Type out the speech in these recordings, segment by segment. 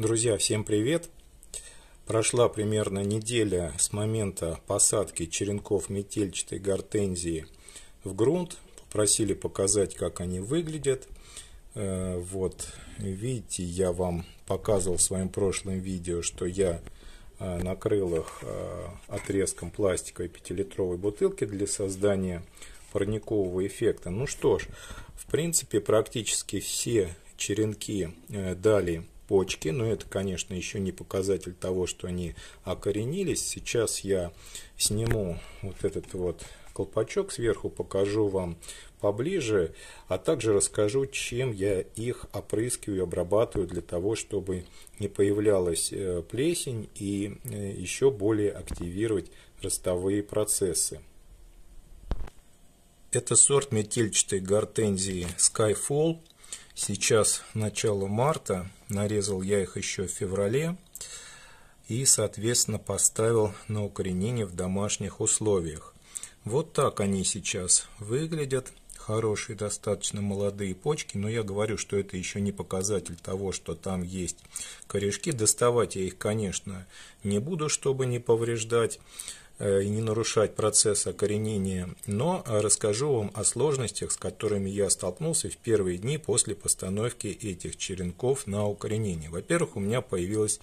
Друзья, всем привет! Прошла примерно неделя с момента посадки черенков метельчатой гортензии в грунт. Попросили показать, как они выглядят. Вот, видите, я вам показывал в своем прошлом видео, что я накрыл их отрезком пластиковой 5-литровой бутылки для создания парникового эффекта. Ну что ж, в принципе, практически все черенки дали почки, но это, конечно, еще не показатель того, что они окоренились. Сейчас я сниму вот этот вот колпачок сверху, покажу вам поближе, а также расскажу, чем я их опрыскиваю, обрабатываю для того, чтобы не появлялась плесень и еще более активировать ростовые процессы. Это сорт метельчатой гортензии Skyfall. Сейчас начало марта, нарезал я их еще в феврале и, соответственно, поставил на укоренение в домашних условиях. Вот так они сейчас выглядят. Хорошие, достаточно молодые почки, но я говорю, что это еще не показатель того, что там есть корешки. Доставать я их, конечно, не буду, чтобы не повреждать и не нарушать процесс окоренения, но расскажу вам о сложностях, с которыми я столкнулся в первые дни после постановки этих черенков на укоренение. Во-первых, у меня появилась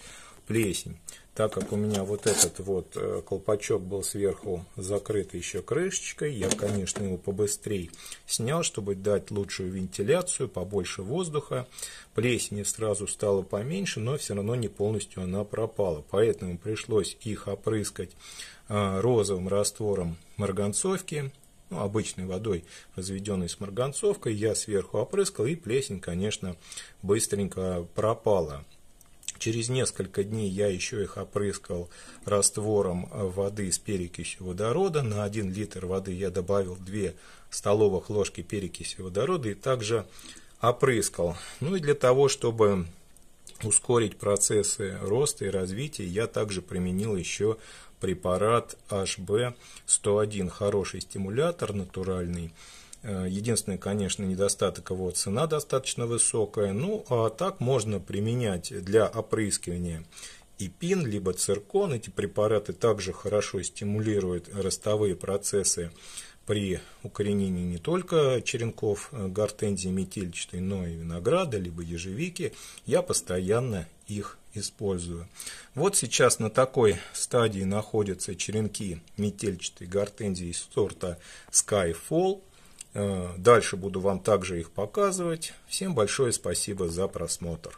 плесень. Так как у меня вот этот вот колпачок был сверху закрыт еще крышечкой, я, конечно, его побыстрее снял, чтобы дать лучшую вентиляцию, побольше воздуха. Плесени сразу стало поменьше, но все равно не полностью она пропала. Поэтому пришлось их опрыскать розовым раствором марганцовки, обычной водой, разведенной с марганцовкой. Я сверху опрыскал, и плесень, конечно, быстренько пропала. Через несколько дней я еще их опрыскал раствором воды с перекисью водорода. На 1 литр воды я добавил 2 столовых ложки перекиси водорода и также опрыскал. Ну и для того, чтобы ускорить процессы роста и развития, я также применил еще препарат HB101. Хороший стимулятор, натуральный. Единственный, конечно, недостаток, его цена достаточно высокая. Ну, а так можно применять для опрыскивания ипин, либо циркон. Эти препараты также хорошо стимулируют ростовые процессы при укоренении не только черенков гортензии метельчатой, но и винограда, либо ежевики. Я постоянно их использую. Вот сейчас на такой стадии находятся черенки метельчатой гортензии сорта Skyfall. Дальше буду вам также их показывать. Всем большое спасибо за просмотр.